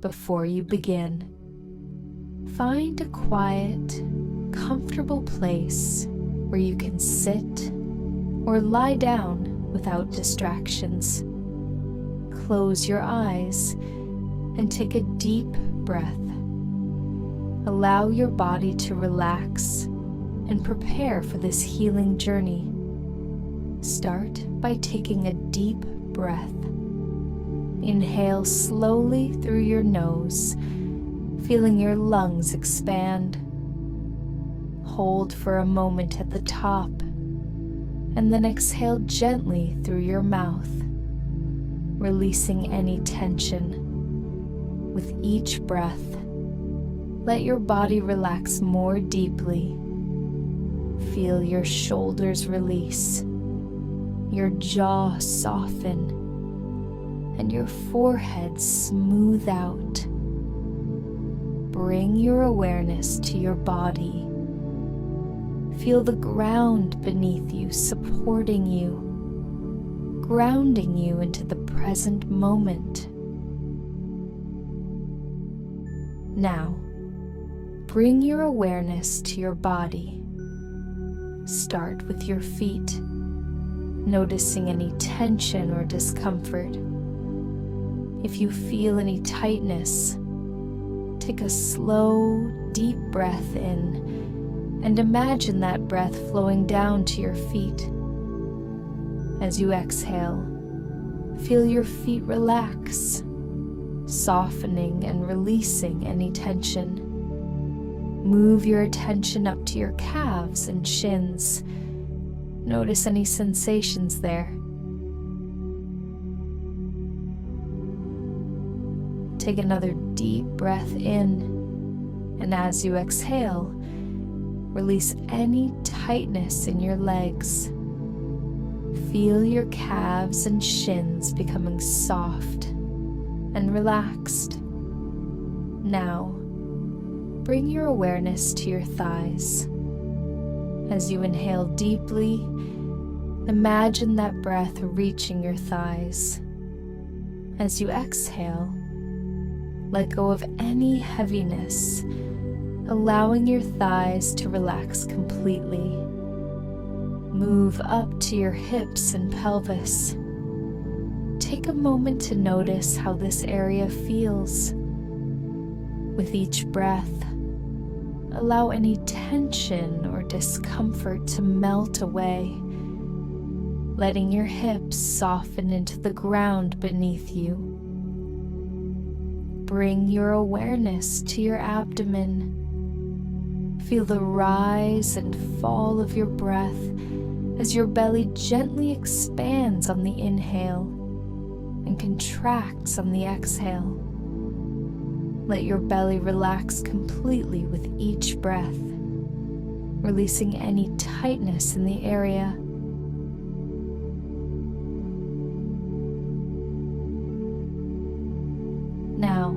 before you begin. Find a quiet, comfortable place where you can sit or lie down without distractions. Close your eyes and take a deep breath. Allow your body to relax and prepare for this healing journey. Start by taking a deep breath. Inhale slowly through your nose, feeling your lungs expand. Hold for a moment at the top, and then exhale gently through your mouth, releasing any tension. With each breath, let your body relax more deeply. Feel your shoulders release, your jaw soften, and your forehead smooth out. Bring your awareness to your body. Feel the ground beneath you supporting you, grounding you into the present moment. Now, bring your awareness to your body. Start with your feet, noticing any tension or discomfort. If you feel any tightness, take a slow, deep breath in and imagine that breath flowing down to your feet. As you exhale, feel your feet relax, softening and releasing any tension. Move your attention up to your calves and shins. Notice any sensations there. Take another deep breath in, and as you exhale, release any tightness in your legs. Feel your calves and shins becoming soft and relaxed. Now, bring your awareness to your thighs. As you inhale deeply, imagine that breath reaching your thighs. As you exhale, let go of any heaviness, allowing your thighs to relax completely. Move up to your hips and pelvis. Take a moment to notice how this area feels. With each breath, allow any tension or discomfort to melt away, letting your hips soften into the ground beneath you. Bring your awareness to your abdomen. Feel the rise and fall of your breath as your belly gently expands on the inhale and contracts on the exhale. Let your belly relax completely with each breath, releasing any tightness in the area. Now,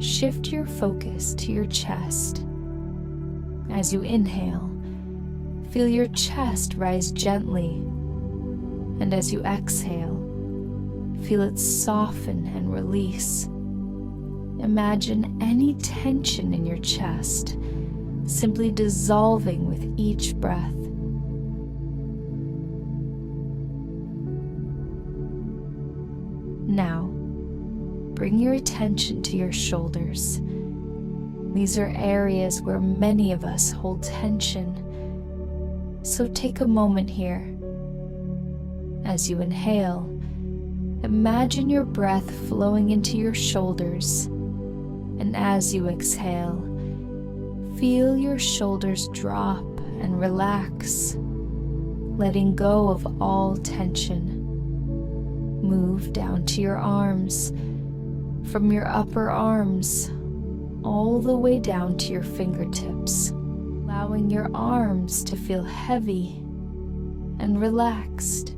shift your focus to your chest. As you inhale, feel your chest rise gently, and as you exhale, feel it soften and release. Imagine any tension in your chest simply dissolving with each breath. Now, bring your attention to your shoulders. These are areas where many of us hold tension. So take a moment here. As you inhale, imagine your breath flowing into your shoulders. And as you exhale, feel your shoulders drop and relax, letting go of all tension. Move down to your arms, from your upper arms, all the way down to your fingertips, allowing your arms to feel heavy and relaxed.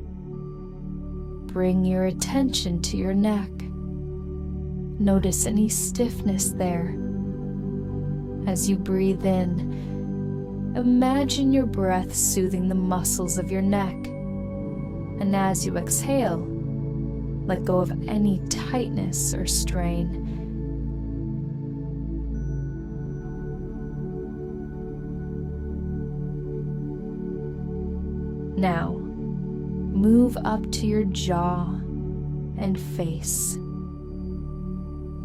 Bring your attention to your neck. Notice any stiffness there. As you breathe in, imagine your breath soothing the muscles of your neck. And as you exhale, let go of any tightness or strain, Now, move up to your jaw and face.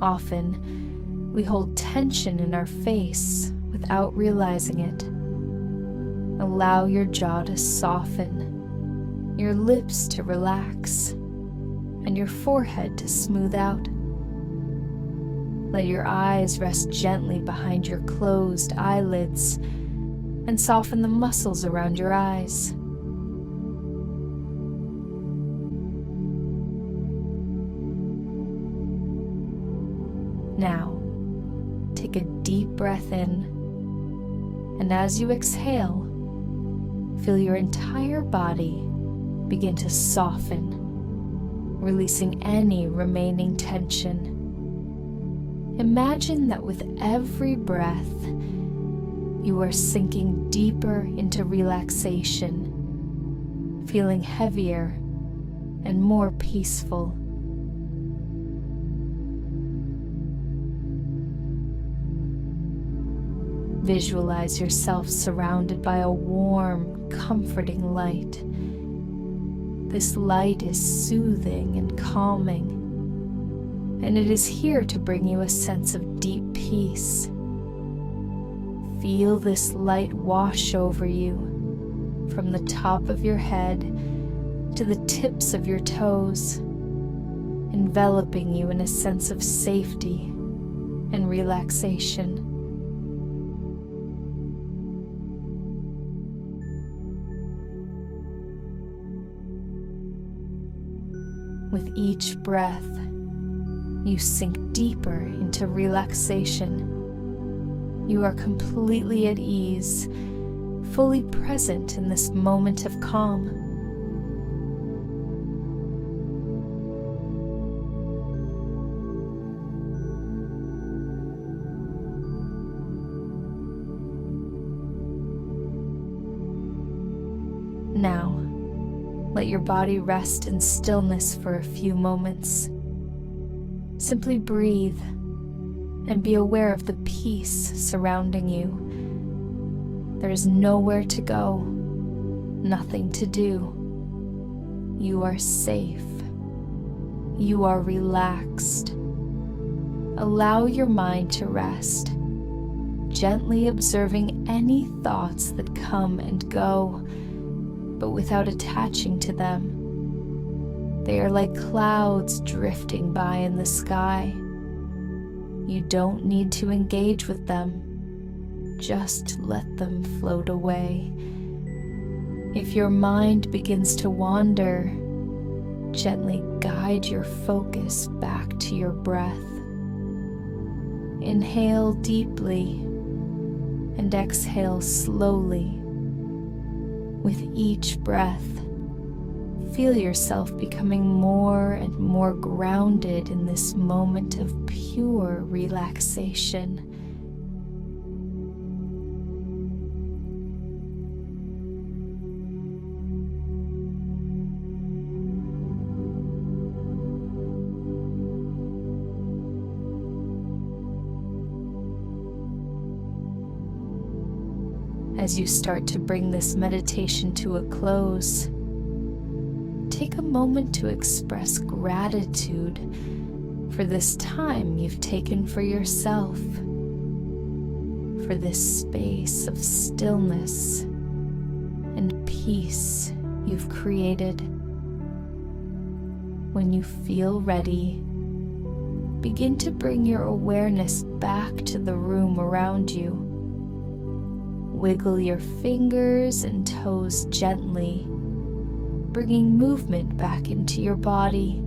Often, we hold tension in our face without realizing it. Allow your jaw to soften, your lips to relax, and your forehead to smooth out. Let your eyes rest gently behind your closed eyelids and soften the muscles around your eyes. Now, take a deep breath in, and as you exhale, feel your entire body begin to soften, releasing any remaining tension. Imagine that with every breath, you are sinking deeper into relaxation, feeling heavier and more peaceful. Visualize yourself surrounded by a warm, comforting light. This light is soothing and calming, and it is here to bring you a sense of deep peace. Feel this light wash over you from the top of your head to the tips of your toes, enveloping you in a sense of safety and relaxation. With each breath, you sink deeper into relaxation. You are completely at ease, fully present in this moment of calm. Now, let your body rest in stillness for a few moments. Simply breathe and be aware of the peace surrounding you. There is nowhere to go, nothing to do. You are safe. You are relaxed. Allow your mind to rest, gently observing any thoughts that come and go, but without attaching to them. They are like clouds drifting by in the sky. You don't need to engage with them. Just let them float away. If your mind begins to wander, gently guide your focus back to your breath. Inhale deeply and exhale slowly. With each breath, feel yourself becoming more and more grounded in this moment of pure relaxation. As you start to bring this meditation to a close, take a moment to express gratitude for this time you've taken for yourself, for this space of stillness and peace you've created. When you feel ready, begin to bring your awareness back to the room around you. Wiggle your fingers and toes gently, bringing movement back into your body.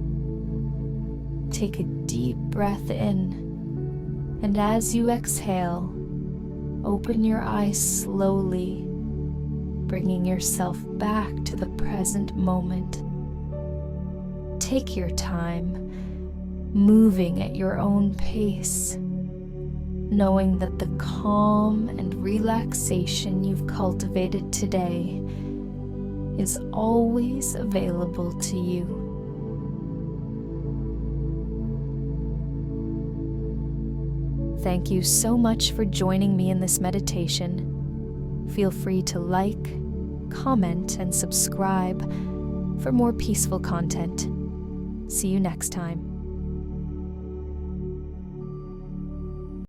Take a deep breath in, and as you exhale, open your eyes slowly, bringing yourself back to the present moment. Take your time, moving at your own pace, knowing that the calm and relaxation you've cultivated today is always available to you. Thank you so much for joining me in this meditation. Feel free to like, comment, and subscribe for more peaceful content. See you next time.